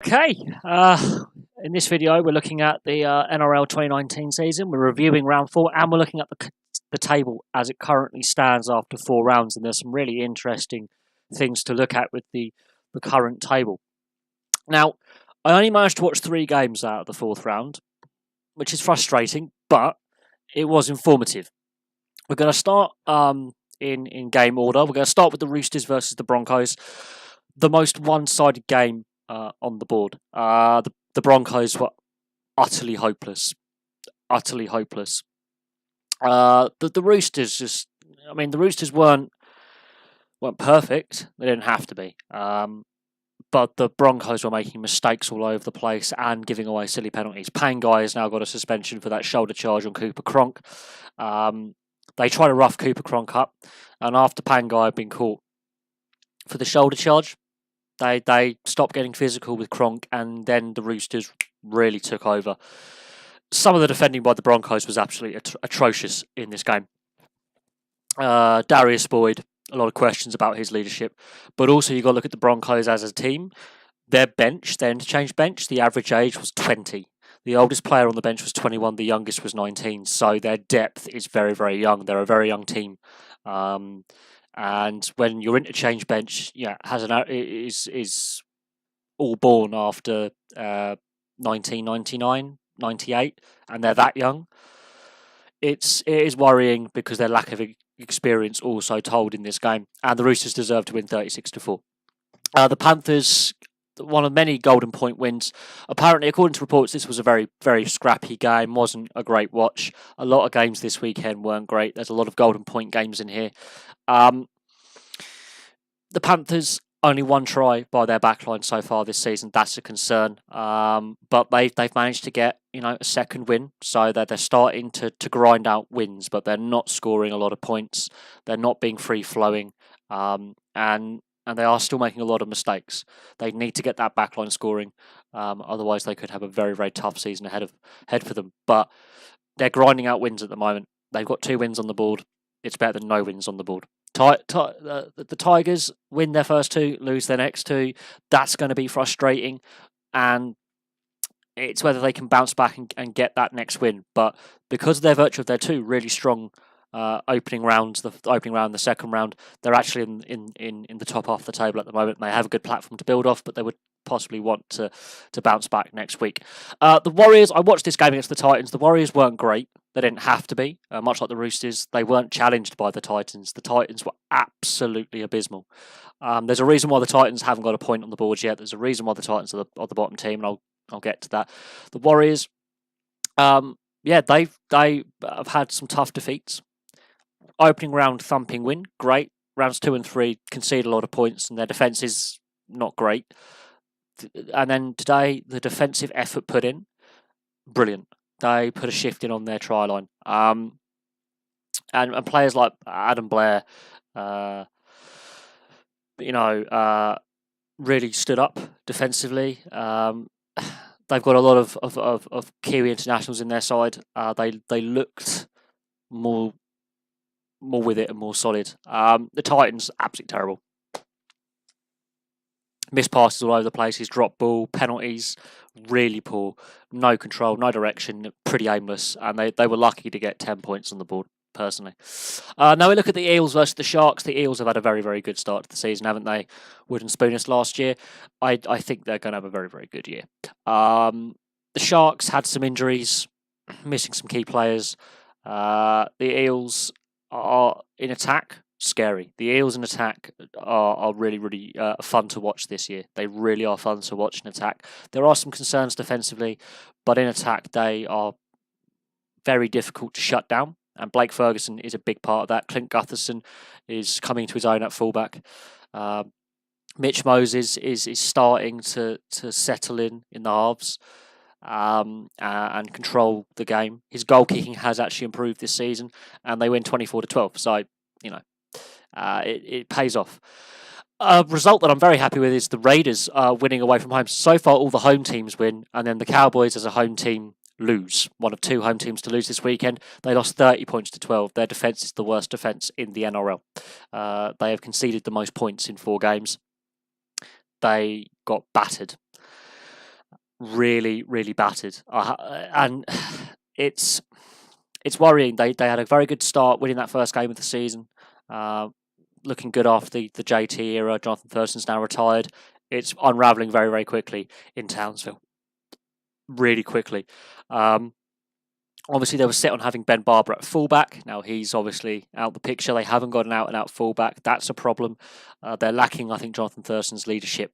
Okay, in this video we're looking at the NRL 2019 season. We're reviewing round 4 and we're looking at the table as it currently stands after 4 rounds, and there's some really interesting things to look at with the current table. Now, I only managed to watch 3 games out of the 4th round, which is frustrating, but it was informative. We're going to start in game order. We're going to start with the Roosters versus the Broncos, the most one-sided game on the board. The Broncos were utterly hopeless. Utterly hopeless. The Roosters just... I mean, the Roosters weren't perfect. They didn't have to be. But the Broncos were making mistakes all over the place and giving away silly penalties. Pangai has now got a suspension for that shoulder charge on Cooper Cronk. They tried to rough Cooper Cronk up, and after Pangai had been caught for the shoulder charge, they stopped getting physical with Cronk, and then the Roosters really took over. Some of the defending by the Broncos was absolutely atrocious in this game. Darius Boyd, a lot of questions about his leadership, but also you've got to look at the Broncos as a team. Their bench, their interchange bench, the average age was 20. The oldest player on the bench was 21, the youngest was 19, so their depth is very, very young. They're a very young team. And when your interchange bench is all born after 1999, 98, and they're that young, it is worrying because their lack of experience also told in this game. And the Roosters deserve to win 36-4. The Panthers, one of many golden point wins. Apparently, according to reports, this was a very, very scrappy game. Wasn't a great watch. A lot of games this weekend weren't great. There's a lot of golden point games in here. The Panthers, only 1 try by their backline so far this season. That's a concern. But they've managed to get a second win, so that they're starting to grind out wins, but they're not scoring a lot of points. They're not being free flowing, and they are still making a lot of mistakes. They need to get that backline scoring, otherwise they could have a very, very tough season ahead for them. But they're grinding out wins at the moment. They've got 2 wins on the board. It's better than no wins on the board. The Tigers win their first 2, lose their next 2. That's going to be frustrating, and it's whether they can bounce back and get that next win. But because of their virtue of their 2 really strong opening rounds, the opening round, the second round, they're actually in the top half of the table at the moment. They have a good platform to build off, but they would possibly want to bounce back next week. The Warriors, I watched this game against the Titans. The Warriors weren't great. They didn't have to be. Much like the Roosters, they weren't challenged by the Titans. The Titans were absolutely abysmal. There's a reason why the Titans haven't got a point on the board yet. There's a reason why the Titans are the bottom team, and I'll get to that. The Warriors, they have had some tough defeats. Opening round thumping win, great. Rounds 2 and 3 concede a lot of points, and their defence is not great. And then today, the defensive effort put in, brilliant. They put a shift in on their try line. And players like Adam Blair, really stood up defensively. They've got a lot of Kiwi internationals in their side. They looked more with it and more solid. The Titans, absolutely terrible. Missed passes all over the place. His drop ball, penalties, really poor. No control, no direction, pretty aimless. And they were lucky to get 10 points on the board, personally. Now we look at the Eels versus the Sharks. The Eels have had a very, very good start to the season, haven't they? Wooden spoon us last year. I think they're going to have a very, very good year. The Sharks had some injuries, missing some key players. The Eels are in attack. Scary. The Eels in attack are really, really fun to watch this year. They really are fun to watch in attack. There are some concerns defensively, but in attack they are very difficult to shut down. And Blake Ferguson is a big part of that. Clint Gutherson is coming to his own at fullback. Mitch Moses is starting to settle in the halves and control the game. His goal kicking has actually improved this season, and they win 24-12. So it pays off. A result that I'm very happy with is the Raiders winning away from home. So far, all the home teams win, and then the Cowboys as a home team lose. One of 2 home teams to lose this weekend. They lost 30 points to 12. Their defence is the worst defence in the NRL. They have conceded the most points in 4 games. They got battered. really, really battered. And it's worrying. They had a very good start, winning that first game of the season. Looking good after the JT era. Jonathan Thurston's now retired. It's unravelling very, very quickly in Townsville. Really quickly. Obviously, they were set on having Ben Barber at fullback. Now he's obviously out the picture. They haven't got an out-and-out fullback. That's a problem. They're lacking, I think, Jonathan Thurston's leadership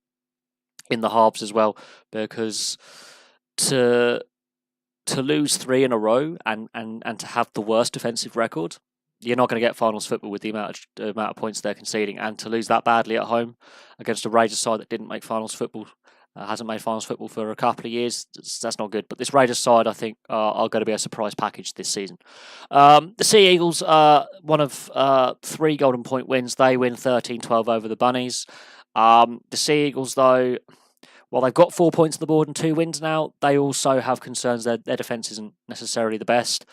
in the halves as well, because to lose 3 in a row and to have the worst defensive record, you're not going to get finals football with the amount of points they're conceding, and to lose that badly at home against a Raiders side that didn't make finals football. Hasn't made finals football for a couple of years. That's not good. But this Raiders side, I think, are going to be a surprise package this season. The Sea Eagles are one of 3 Golden Point wins. They win 13-12 over the Bunnies. The Sea Eagles, though, while they've got 4 points on the board and 2 wins now, they also have concerns. Their defence isn't necessarily the best.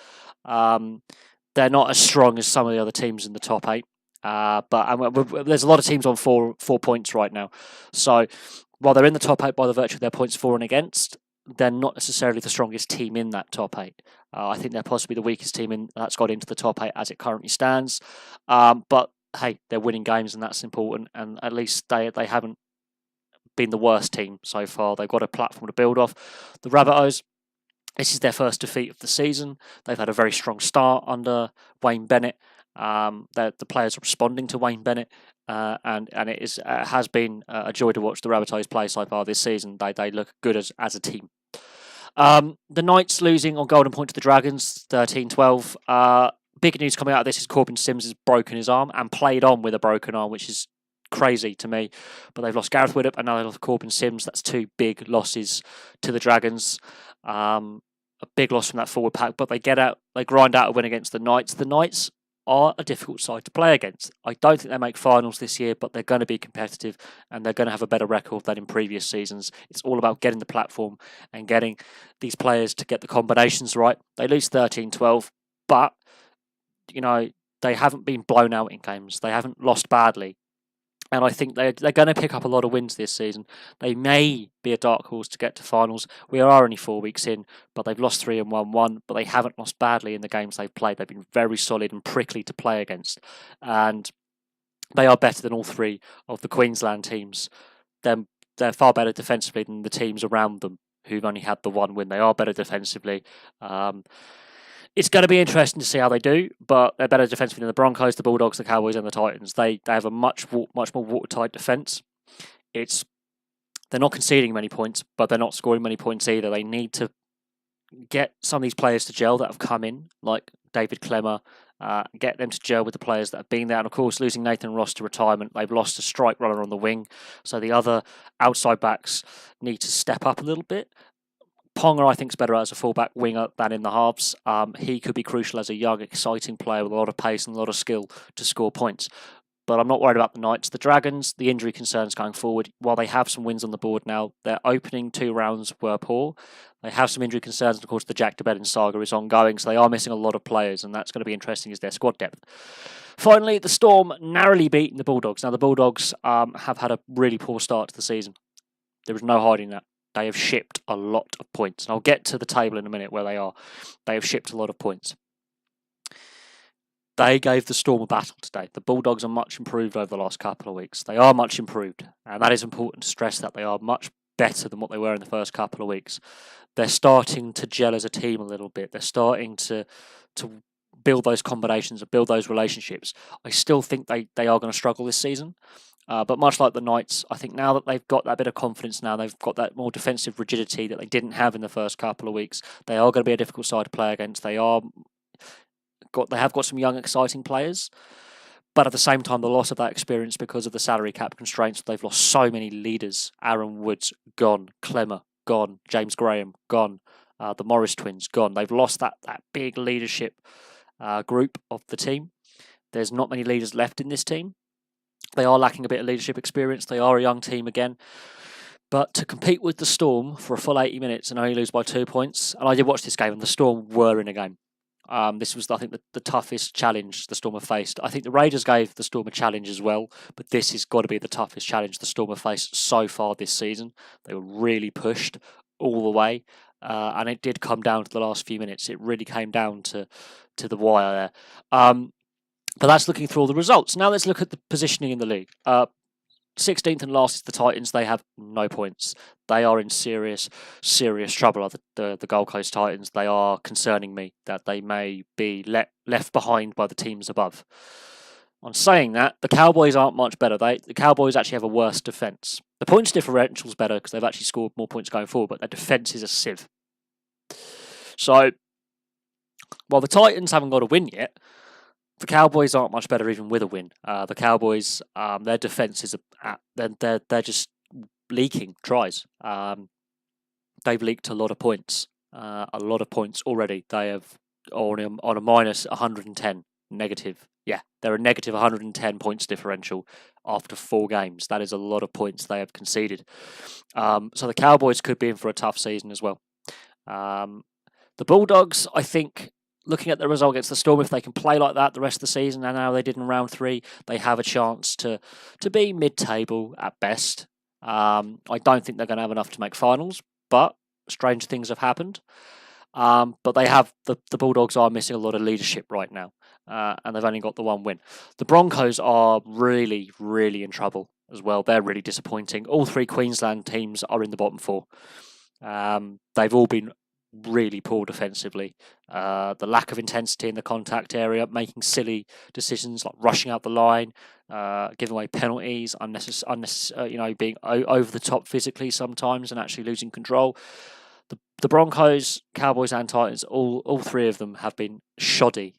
They're not as strong as some of the other teams in the top 8. But there's a lot of teams on 4 points right now. So while they're in the top 8 by the virtue of their points for and against, they're not necessarily the strongest team in that top 8. I think they're possibly the weakest team that's got into the top 8 as it currently stands. But hey, they're winning games, and that's important. And at least they haven't been the worst team so far. They've got a platform to build off. The Rabbitohs, this is their first defeat of the season. They've had a very strong start under Wayne Bennett. The players are responding to Wayne Bennett, and it has been a joy to watch the Rabbitohs play so far this season. They look good as a team. The Knights losing on Golden Point to the Dragons, 13-12. Big news coming out of this is Corbin Sims has broken his arm and played on with a broken arm, which is crazy to me. But they've lost Gareth Widdop and now they've lost Corbin Sims. That's 2 big losses to the Dragons. A big loss from that forward pack, but they grind out a win against the Knights. The Knights are a difficult side to play against. I don't think they make finals this year, but they're going to be competitive and they're going to have a better record than in previous seasons. It's all about getting the platform and getting these players to get the combinations right. They lose 13-12, but they haven't been blown out in games. They haven't lost badly. And I think they're going to pick up a lot of wins this season. They may be a dark horse to get to finals. We are only 4 weeks in, but they've lost 3 and won 1. But they haven't lost badly in the games they've played. They've been very solid and prickly to play against. And they are better than all 3 of the Queensland teams. They're far better defensively than the teams around them who've only had the 1 win. They are better defensively. It's going to be interesting to see how they do, but they're better defensively than the Broncos, the Bulldogs, the Cowboys, and the Titans. They have a much more watertight defence. They're not conceding many points, but they're not scoring many points either. They need to get some of these players to gel that have come in, like David Clemmer, get them to gel with the players that have been there. And of course, losing Nathan Ross to retirement, they've lost a strike runner on the wing. So the other outside backs need to step up a little bit. Ponga, I think, is better as a fullback winger than in the halves. He could be crucial as a young, exciting player with a lot of pace and a lot of skill to score points. But I'm not worried about the Knights. The Dragons, the injury concerns going forward, while they have some wins on the board now, their opening 2 rounds were poor. They have some injury concerns, and of course the Jack de Belin saga is ongoing, so they are missing a lot of players, and that's going to be interesting as their squad depth. Finally, the Storm narrowly beating the Bulldogs. Now, the Bulldogs have had a really poor start to the season. There is no hiding that. They have shipped a lot of points. And I'll get to the table in a minute where they are. They have shipped a lot of points. They gave the Storm a battle today. The Bulldogs are much improved over the last couple of weeks. They are much improved. And that is important to stress that they are much better than what they were in the first couple of weeks. They're starting to gel as a team a little bit. They're starting to build those combinations and build those relationships. I still think they are going to struggle this season. But much like the Knights, I think now that they've got that bit of confidence now, they've got that more defensive rigidity that they didn't have in the first couple of weeks, they are going to be a difficult side to play against. They have got some young, exciting players, but at the same time, the loss of that experience because of the salary cap constraints, they've lost so many leaders. Aaron Woods, gone. Clemmer, gone. James Graham, gone. The Morris twins, gone. They've lost that big leadership group of the team. There's not many leaders left in this team. They are lacking a bit of leadership experience. They are a young team again. But to compete with the Storm for a full 80 minutes and only lose by 2 points, and I did watch this game, and the Storm were in a game. This was, I think, the toughest challenge the Storm have faced. I think the Raiders gave the Storm a challenge as well, but this has got to be the toughest challenge the Storm have faced so far this season. They were really pushed all the way, and it did come down to the last few minutes. It really came down to the wire there. But that's looking through all the results. Now let's look at the positioning in the league. 16th and last is the Titans. They have no points. They are in serious trouble. The Gold Coast Titans. They are concerning me that they may be left behind by the teams above. On saying that, the Cowboys aren't much better. The Cowboys actually have a worse defence. The points differential's better because they've actually scored more points going forward, but their defence is a sieve. So, while the Titans haven't got a win yet, the Cowboys aren't much better even with a win. The Cowboys, their defence is they're just leaking tries. They've leaked a lot of points. Already. They have on a minus 110 negative. Yeah, they're a negative 110 points differential after 4 games. That is a lot of points they have conceded. So the Cowboys could be in for a tough season as well. The Bulldogs, I think, looking at the result against the Storm, if they can play like that the rest of the season, and how they did in round 3, they have a chance to be mid-table at best. I don't think they're going to have enough to make finals, but strange things have happened. But they have the Bulldogs are missing a lot of leadership right now, and they've only got the 1 win. The Broncos are really, really in trouble as well. They're really disappointing. All 3 Queensland teams are in the bottom 4. They've all been really poor defensively. The lack of intensity in the contact area, making silly decisions like rushing out the line, giving away penalties, being over the top physically sometimes and actually losing control. The Broncos, Cowboys and Titans, all 3 of them have been shoddy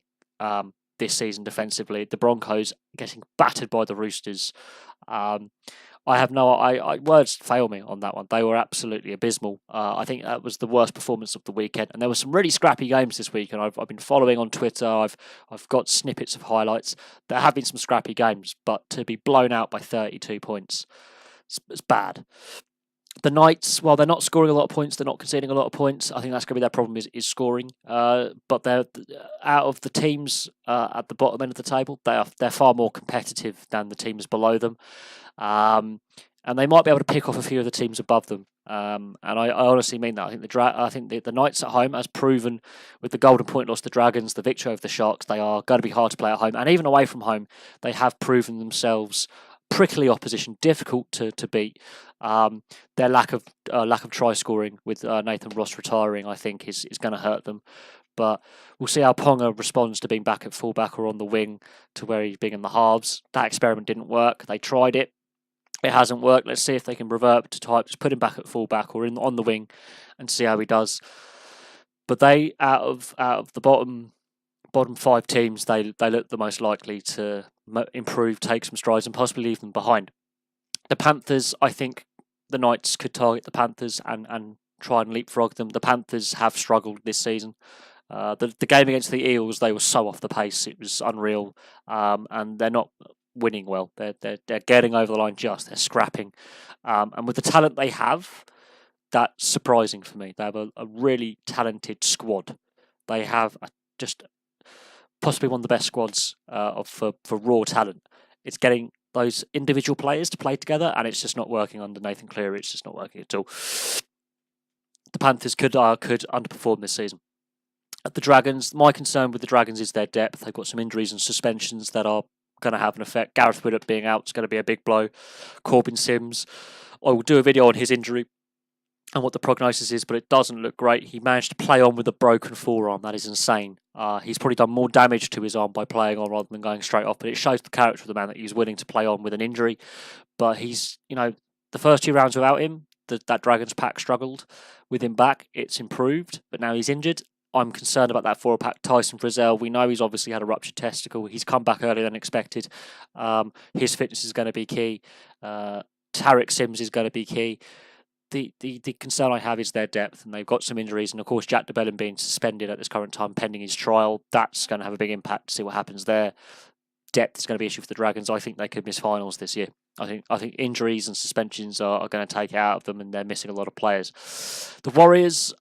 this season defensively. The Broncos getting battered by the Roosters. I have words fail me on that one. They were absolutely abysmal. I think that was the worst performance of the weekend. And there were some really scrappy games this week, and I've been following on Twitter. I've got snippets of highlights. There have been some scrappy games, but to be blown out by 32 points, it's bad. The Knights, while they're not scoring a lot of points, they're not conceding a lot of points. I think that's going to be their problem is scoring. But they're out of the teams at the bottom end of the table, they're far more competitive than the teams below them. And they might be able to pick off a few of the teams above them. And I honestly mean that. I think the Knights at home, as proven with the Golden Point loss to the Dragons, the victory over the Sharks, they are going to be hard to play at home. And even away from home, they have proven themselves prickly opposition, difficult to beat. Their lack of try scoring with Nathan Ross retiring, I think, is going to hurt them. But we'll see how Ponga responds to being back at fullback or on the wing to where he's being in the halves. That experiment didn't work. They tried it. It hasn't worked. Let's see if they can revert to type, just put him back at fullback or on the wing and see how he does. But they, out of the bottom 5 teams, they look the most likely to improve, take some strides, and possibly leave them behind. The Panthers, I think the Knights could target the Panthers and try and leapfrog them. The Panthers have struggled this season. The game against the Eels, they were so off the pace, it was unreal, and they're not winning well. They're getting over the line they're scrapping, and with the talent they have, that's surprising for me. They have a really talented squad. They have just possibly one of the best squads for raw talent. It's getting those individual players to play together, and it's just not working under Nathan Cleary. It's just not working at all. The Panthers could underperform this season. At the Dragons, my concern with the Dragons is their depth. They've got some injuries and suspensions that are going to have an effect. Gareth Widdop being out is going to be a big blow. Corbin Sims, I will do a video on his injury and what the prognosis is, but it doesn't look great. He managed to play on with a broken forearm. That is insane. He's probably done more damage to his arm by playing on rather than going straight off, but it shows the character of the man that he's willing to play on with an injury. But he's, the first 2 rounds without him, that Dragons pack struggled. With him back, it's improved, but now he's injured. I'm concerned about that 4-pack. Tyson Frizzell, we know he's obviously had a ruptured testicle. He's come back earlier than expected. His fitness is going to be key. Tarek Sims is going to be key. The concern I have is their depth, and they've got some injuries. And of course, Jack de Belin being suspended at this current time pending his trial, that's going to have a big impact to see what happens there. Depth is going to be an issue for the Dragons. I think they could miss finals this year. I think injuries and suspensions are going to take it out of them, and they're missing a lot of players. The Warriors,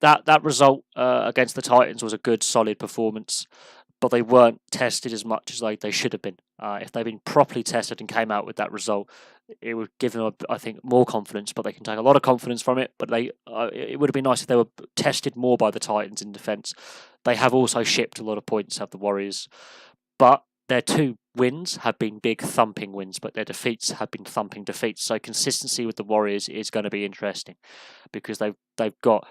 that result against the Titans was a good, solid performance, but they weren't tested as much as they should have been. If they'd been properly tested and came out with that result, it would give them, I think, more confidence. But they can take a lot of confidence from it. But it would have been nice if they were tested more by the Titans in defence. They have also shipped a lot of points, have the Warriors, but their 2 wins have been big thumping wins, but their defeats have been thumping defeats. So consistency with the Warriors is going to be interesting because they've got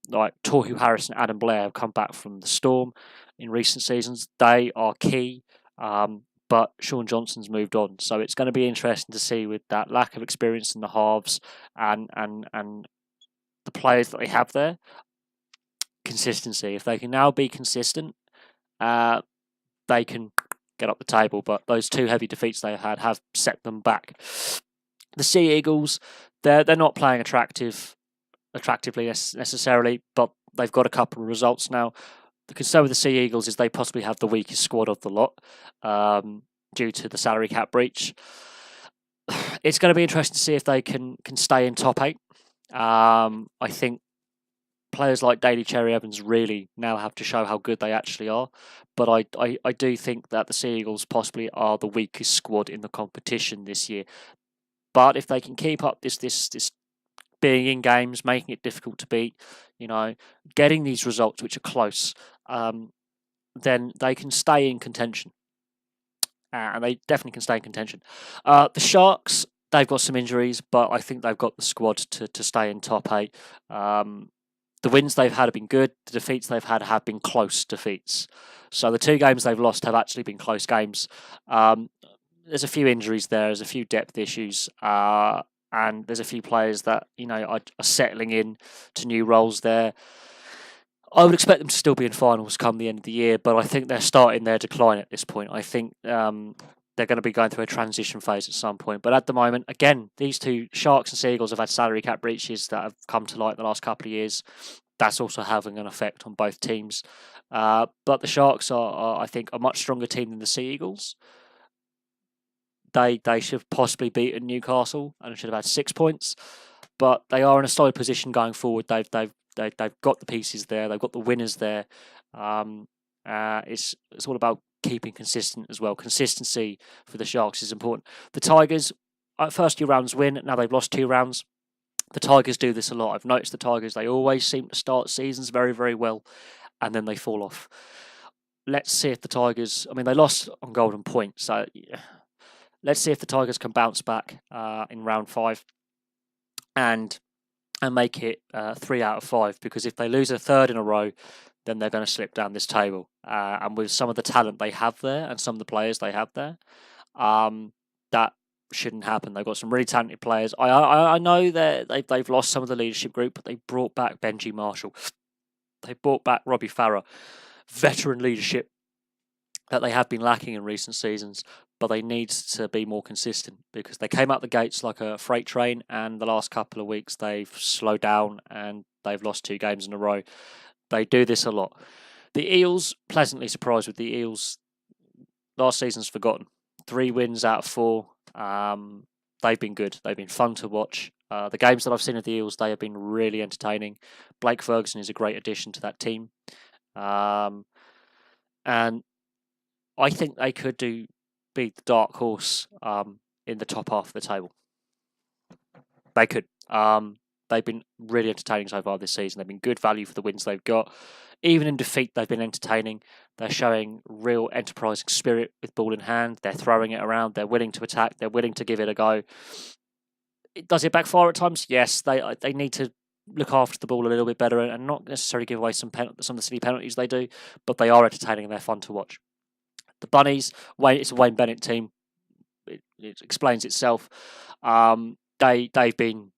like Tohu Harris and Adam Blair have come back from the Storm in recent seasons. They are key, but Sean Johnson's moved on, so it's going to be interesting to see with that lack of experience in the halves and the players that they have there. Consistency. If they can now be consistent, they can get up the table. But those 2 heavy defeats they had have set them back. The Sea Eagles, they're not playing attractively necessarily, but they've got a couple of results now. The concern with the Sea Eagles is they possibly have the weakest squad of the lot due to the salary cap breach. It's going to be interesting to see if they can stay in top 8. I think players like Daly Cherry Evans really now have to show how good they actually are. But I do think that the Sea Eagles possibly are the weakest squad in the competition this year. But if they can keep up this being in games, making it difficult to beat, getting these results which are close, then they can stay in contention. And they definitely can stay in contention. The Sharks, they've got some injuries, but I think they've got the squad to stay in top 8. The wins they've had have been good. The defeats they've had have been close defeats. So the 2 games they've lost have actually been close games. There's a few injuries there. There's a few depth issues. And there's a few players that, are settling in to new roles there. I would expect them to still be in finals come the end of the year, but I think they're starting their decline at this point. I think they're going to be going through a transition phase at some point. But at the moment, again, these 2, Sharks and Sea Eagles, have had salary cap breaches that have come to light the last couple of years. That's also having an effect on both teams. But the Sharks are, I think, a much stronger team than the Sea Eagles. They should have possibly beaten Newcastle and should have had 6 points. But they are in a solid position going forward. They've got the pieces there. They've got the winners there. It's all about keeping consistent as well. Consistency for the Sharks is important. The Tigers, first 2 rounds win. Now they've lost 2 rounds. The Tigers do this a lot. I've noticed the Tigers, they always seem to start seasons very, very well, and then they fall off. Let's see if the Tigers, they lost on Golden Point, so let's see if the Tigers can bounce back in round 5 and make it 3 out of 5, because if they lose a third in a row, then they're going to slip down this table. And with some of the talent they have there and some of the players they have there, that shouldn't happen. They've got some really talented players. I know that they've lost some of the leadership group, but they brought back Benji Marshall. They brought back Robbie Farah. Veteran leadership that they have been lacking in recent seasons, but they need to be more consistent because they came out the gates like a freight train, and the last couple of weeks they've slowed down and they've lost 2 games in a row. They do this a lot. The Eels, pleasantly surprised with the Eels. Last season's forgotten. 3 wins out of 4. They've been good. They've been fun to watch. The games that I've seen of the Eels, they have been really entertaining. Blake Ferguson is a great addition to that team. And I think they could be the dark horse in the top half of the table. They could. They've been really entertaining so far this season. They've been good value for the wins they've got. Even in defeat, they've been entertaining. They're showing real enterprising spirit with ball in hand. They're throwing it around. They're willing to attack. They're willing to give it a go. Does it backfire at times? Yes. They need to look after the ball a little bit better and not necessarily give away some of the silly penalties they do, but they are entertaining and they're fun to watch. The Bunnies, it's a Wayne Bennett team. It explains itself. They've been,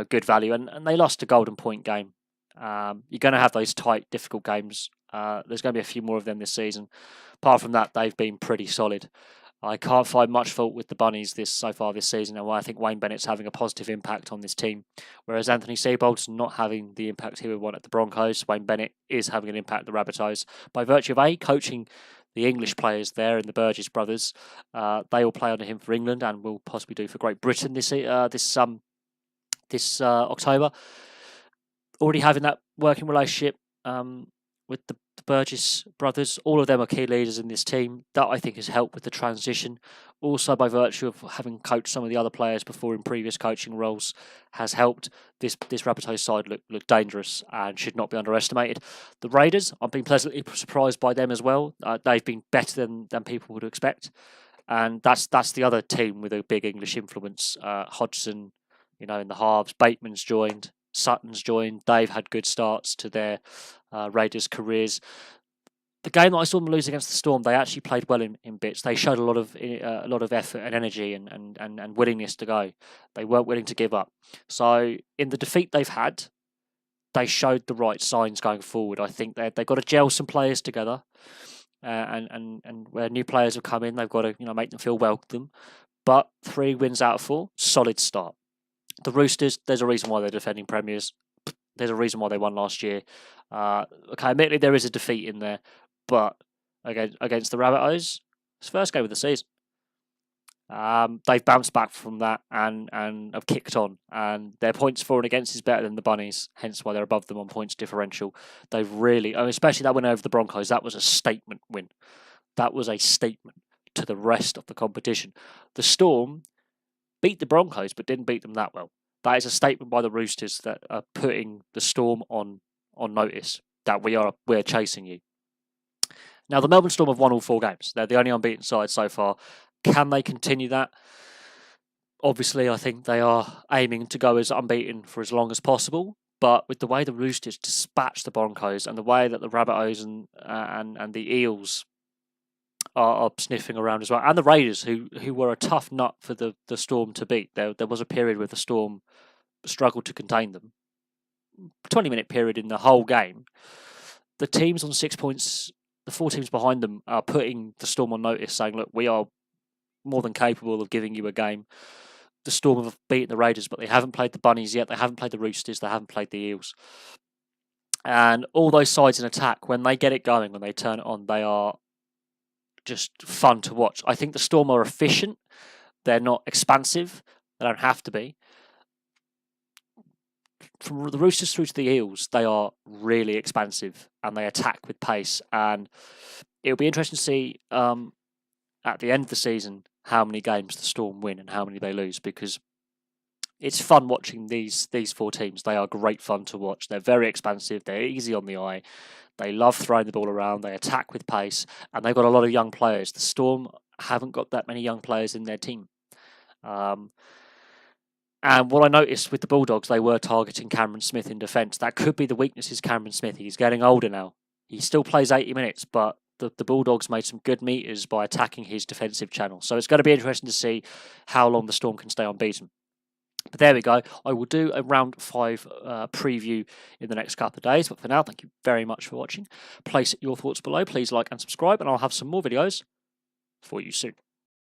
good value, and they lost a Golden Point game. You're going to have those tight, difficult games. There's going to be a few more of them this season. Apart from that, they've been pretty solid. I can't find much fault with the Bunnies so far this season, and I think Wayne Bennett's having a positive impact on this team. Whereas Anthony Seibold's not having the impact he would want at the Broncos, Wayne Bennett is having an impact at the Rabbitohs by virtue of coaching the English players there in the Burgess brothers. They all play under him for England and will possibly do for Great Britain this October. Already having that working relationship with the Burgess brothers, all of them are key leaders in this team. That I think has helped with the transition. Also, by virtue of having coached some of the other players before in previous coaching roles, has helped this Rabbitohs side look dangerous and should not be underestimated. The Raiders, I've been pleasantly surprised by them as well. They've been better than people would expect, and that's the other team with a big English influence. Hodgson, in the halves. Bateman's joined. Sutton's joined. They've had good starts to their Raiders' careers. The game that I saw them lose against the Storm, they actually played well in bits. They showed a lot of effort and energy and willingness to go. They weren't willing to give up. So in the defeat they've had, they showed the right signs going forward. I think they've got to gel some players together, and where new players have come in, they've got to make them feel welcome. But 3 wins out of 4, solid start. The Roosters, there's a reason why they're defending premiers. There's a reason why they won last year. Okay, admittedly there is a defeat in there, but against the Rabbitohs, it's the first game of the season. They've bounced back from that and have kicked on, and their points for and against is better than the Bunnies, hence why they're above them on points differential. They've really, especially that win over the Broncos, that was a statement win. That was a statement to the rest of the competition. The Storm beat the Broncos, but didn't beat them that well. That is a statement by the Roosters that are putting the Storm on notice that we're chasing you. Now, the Melbourne Storm have won all 4 games. They're the only unbeaten side so far. Can they continue that? Obviously, I think they are aiming to go as unbeaten for as long as possible. But with the way the Roosters dispatch the Broncos and the way that the Rabbitohs and the Eels are sniffing around as well, and the Raiders, who were a tough nut for the Storm to beat. There was a period where the Storm struggled to contain them. 20-minute period in the whole game. The teams on 6 points, the 4 teams behind them are putting the Storm on notice, saying, look, we are more than capable of giving you a game. The Storm have beaten the Raiders, but they haven't played the Bunnies yet. They haven't played the Roosters. They haven't played the Eels. And all those sides in attack, when they get it going, when they turn it on, they are just fun to watch. I think the Storm are efficient. They're not expansive. They don't have to be. From the Roosters through to the Eels, they are really expansive and they attack with pace. And it'll be interesting to see at the end of the season how many games the Storm win and how many they lose, because it's fun watching these 4 teams. They are great fun to watch. They're very expansive. They're easy on the eye. They love throwing the ball around. They attack with pace, and they've got a lot of young players. The Storm haven't got that many young players in their team. And what I noticed with the Bulldogs, they were targeting Cameron Smith in defence. That could be the weakness is Cameron Smith. He's getting older now. He still plays 80 minutes, but the Bulldogs made some good meters by attacking his defensive channel. So it's going to be interesting to see how long the Storm can stay unbeaten. But there we go. I will do a round 5 preview in the next couple of days. But for now, thank you very much for watching. Place your thoughts below. Please like and subscribe, and I'll have some more videos for you soon.